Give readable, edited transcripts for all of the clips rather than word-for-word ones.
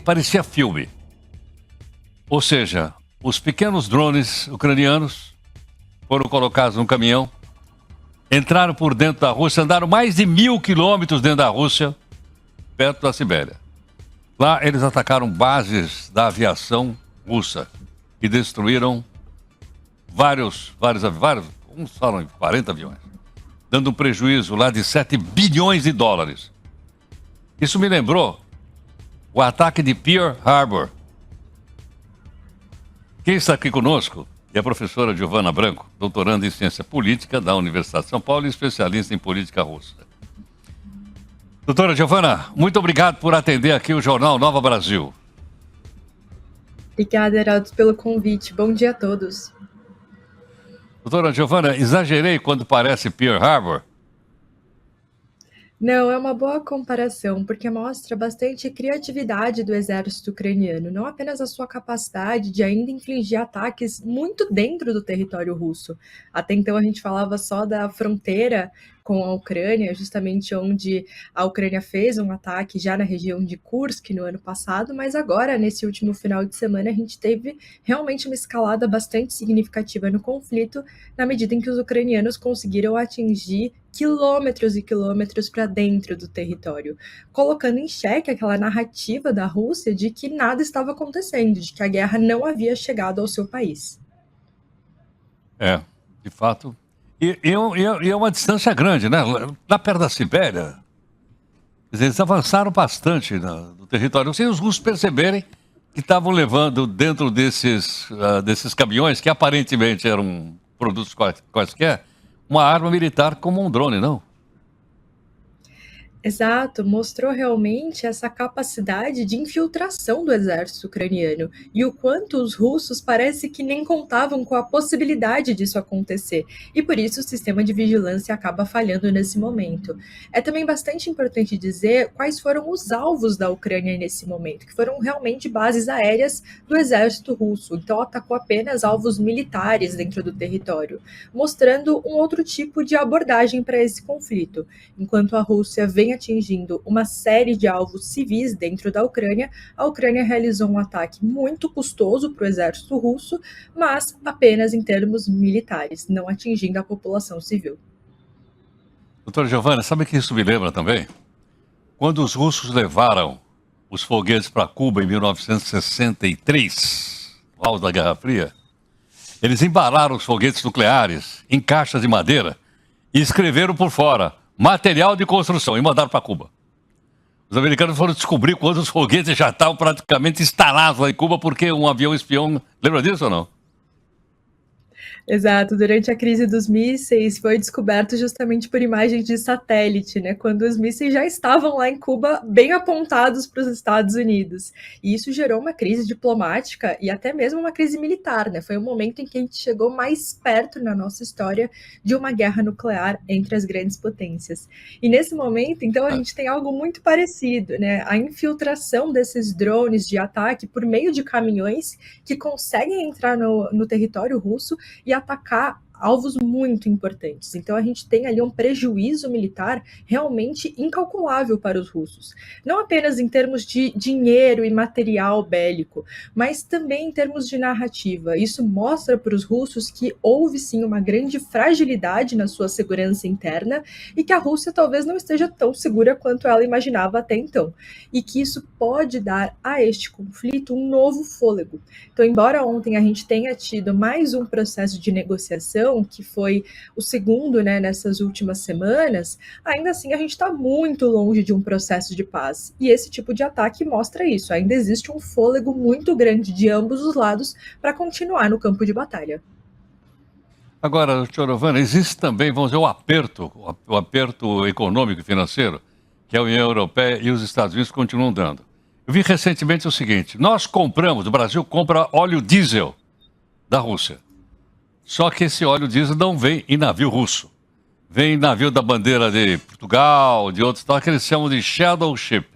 Parecia filme. Ou seja, os pequenos drones ucranianos foram colocados num caminhão, entraram por dentro da Rússia, andaram mais de 1.000 quilômetros dentro da Rússia, perto da Sibéria. Lá eles atacaram bases da aviação russa e destruíram vários, uns falam em 40 aviões, dando um prejuízo lá de 7 bilhões de dólares. Isso me lembrou o ataque de Pearl Harbor. Quem está aqui conosco é a professora Giovana Branco, doutoranda em Ciência Política da Universidade de São Paulo e especialista em política russa. Doutora Giovana, muito obrigado por atender aqui o Jornal Nova Brasil. Obrigada, Heraldo, pelo convite. Bom dia a todos. Doutora Giovana, exagerei quando parece Pearl Harbor? Não, é uma boa comparação, porque mostra bastante criatividade do exército ucraniano, não apenas a sua capacidade de ainda infligir ataques muito dentro do território russo. Até então a gente falava só da fronteira com a Ucrânia, justamente onde a Ucrânia fez um ataque já na região de Kursk no ano passado, mas agora, nesse último final de semana, a gente teve realmente uma escalada bastante significativa no conflito, na medida em que os ucranianos conseguiram atingir quilômetros e quilômetros para dentro do território, colocando em xeque aquela narrativa da Rússia de que nada estava acontecendo, de que a guerra não havia chegado ao seu país. De fato. E é uma distância grande, né? Lá perto da Sibéria, quer dizer, eles avançaram bastante no território, sem os russos perceberem que estavam levando dentro desses caminhões, que aparentemente eram produtos quaisquer, uma arma militar como um drone, não? Exato, mostrou realmente essa capacidade de infiltração do exército ucraniano e o quanto os russos parece que nem contavam com a possibilidade disso acontecer, e por isso o sistema de vigilância acaba falhando nesse momento. É também bastante importante dizer quais foram os alvos da Ucrânia nesse momento, que foram realmente bases aéreas do exército russo, então atacou apenas alvos militares dentro do território, mostrando um outro tipo de abordagem para esse conflito. Enquanto a Rússia vem atingindo uma série de alvos civis dentro da Ucrânia, a Ucrânia realizou um ataque muito custoso para o exército russo, mas apenas em termos militares, não atingindo a população civil. Doutora Giovana, sabe que isso me lembra também? Quando os russos levaram os foguetes para Cuba em 1963, no auge da Guerra Fria, eles embalaram os foguetes nucleares em caixas de madeira e escreveram por fora material de construção e mandaram para Cuba. Os americanos foram descobrir quando os foguetes já estavam praticamente instalados lá em Cuba porque um avião espião... Lembra disso ou não? Exato, durante a crise dos mísseis foi descoberto justamente por imagens de satélite, né, quando os mísseis já estavam lá em Cuba bem apontados para os Estados Unidos. E isso gerou uma crise diplomática e até mesmo uma crise militar, né? Foi o momento em que a gente chegou mais perto na nossa história de uma guerra nuclear entre as grandes potências. E nesse momento, então, a gente tem algo muito parecido, né? A infiltração desses drones de ataque por meio de caminhões que conseguem entrar no território russo e atacar alvos muito importantes. Então a gente tem ali um prejuízo militar realmente incalculável para os russos. Não apenas em termos de dinheiro e material bélico, mas também em termos de narrativa. Isso mostra para os russos que houve sim uma grande fragilidade na sua segurança interna e que a Rússia talvez não esteja tão segura quanto ela imaginava até então. E que isso pode dar a este conflito um novo fôlego. Então, embora ontem a gente tenha tido mais um processo de negociação, que foi o segundo, né, nessas últimas semanas, ainda assim a gente está muito longe de um processo de paz. E esse tipo de ataque mostra isso. Ainda existe um fôlego muito grande de ambos os lados para continuar no campo de batalha. Agora, Giovana, existe também, vamos dizer, o aperto econômico e financeiro que a União Europeia e os Estados Unidos continuam dando. Eu vi recentemente o seguinte: o Brasil compra óleo diesel da Rússia. Só que esse óleo diesel não vem em navio russo. Vem em navio da bandeira de Portugal, de outros, que eles chamam de shadow ship.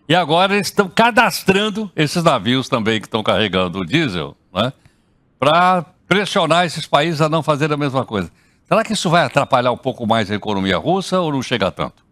E agora eles estão cadastrando esses navios também que estão carregando o diesel, né, para pressionar esses países a não fazer a mesma coisa. Será que isso vai atrapalhar um pouco mais a economia russa ou não chega a tanto?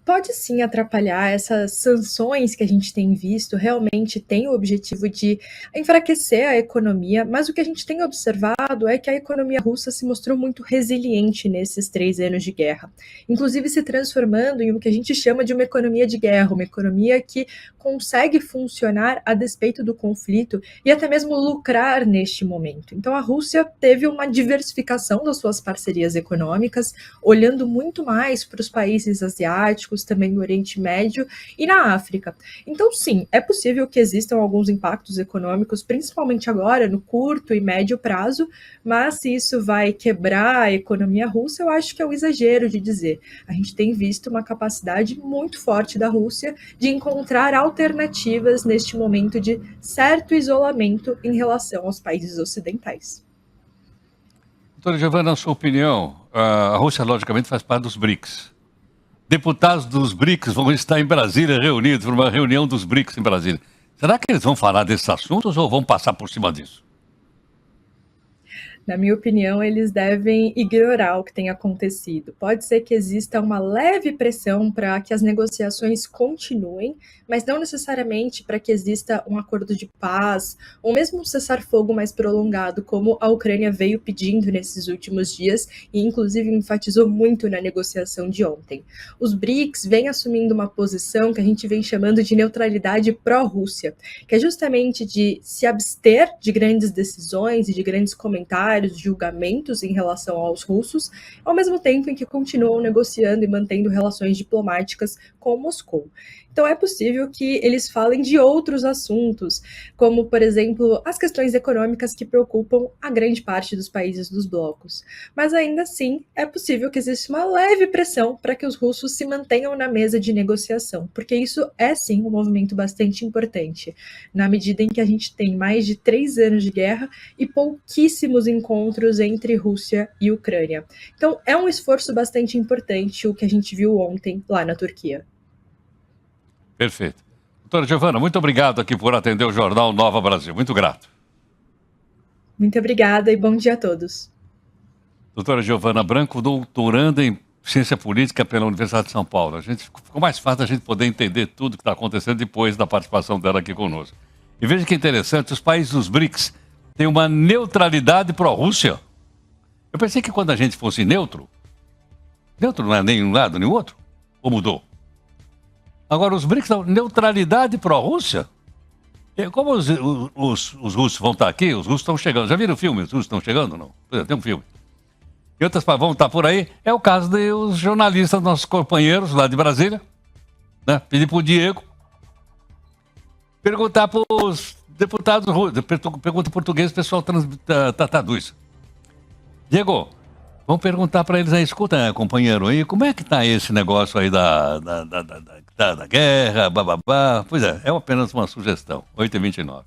Pode sim atrapalhar. Essas sanções que a gente tem visto realmente têm o objetivo de enfraquecer a economia, mas o que a gente tem observado é que a economia russa se mostrou muito resiliente nesses 3 anos de guerra, inclusive se transformando em o que a gente chama de uma economia de guerra, uma economia que consegue funcionar a despeito do conflito e até mesmo lucrar neste momento. Então a Rússia teve uma diversificação das suas parcerias econômicas, olhando muito mais para os países asiáticos, também no Oriente Médio e na África. Então, sim, é possível que existam alguns impactos econômicos, principalmente agora, no curto e médio prazo, mas se isso vai quebrar a economia russa, eu acho que é um exagero de dizer. A gente tem visto uma capacidade muito forte da Rússia de encontrar alternativas neste momento de certo isolamento em relação aos países ocidentais. Doutora Giovana, na sua opinião, a Rússia, logicamente, faz parte dos BRICS. Deputados dos BRICS vão estar em Brasília reunidos, para uma reunião dos BRICS em Brasília. Será que eles vão falar desses assuntos ou vão passar por cima disso? Na minha opinião, eles devem ignorar o que tem acontecido. Pode ser que exista uma leve pressão para que as negociações continuem, mas não necessariamente para que exista um acordo de paz ou mesmo um cessar-fogo mais prolongado, como a Ucrânia veio pedindo nesses últimos dias e, inclusive, enfatizou muito na negociação de ontem. Os BRICS vêm assumindo uma posição que a gente vem chamando de neutralidade pró-Rússia, que é justamente de se abster de grandes decisões e de grandes comentários, julgamentos em relação aos russos, ao mesmo tempo em que continuam negociando e mantendo relações diplomáticas com Moscou. Então é possível que eles falem de outros assuntos, como, por exemplo, as questões econômicas que preocupam a grande parte dos países dos blocos. Mas ainda assim, é possível que exista uma leve pressão para que os russos se mantenham na mesa de negociação, porque isso é sim um movimento bastante importante, na medida em que a gente tem mais de 3 anos de guerra e pouquíssimos encontros entre Rússia e Ucrânia. Então é um esforço bastante importante o que a gente viu ontem lá na Turquia. Perfeito. Doutora Giovana, muito obrigado aqui por atender o Jornal Nova Brasil. Muito grato. Muito obrigada e bom dia a todos. Doutora Giovana Branco, doutoranda em Ciência Política pela Universidade de São Paulo. Ficou mais fácil a gente poder entender tudo o que está acontecendo depois da participação dela aqui conosco. E veja que interessante, os países dos BRICS têm uma neutralidade pró-Rússia. Eu pensei que quando a gente fosse neutro não é nem um lado nem o outro, ou mudou? Agora, os BRICS dão neutralidade pró-Rússia? Como os russos vão estar aqui, os russos estão chegando. Já viram o filme? Os russos estão chegando? Não? Tem um filme. E outras vão estar por aí. É o caso dos jornalistas, nossos companheiros lá de Brasília, né? Pedir para o Diego perguntar para os deputados russos. Pergunta em português, o pessoal traduz. Diego, vamos perguntar para eles aí, escuta, companheiro, aí, como é que está esse negócio aí da guerra, bababá? Pois é apenas uma sugestão. 8h29.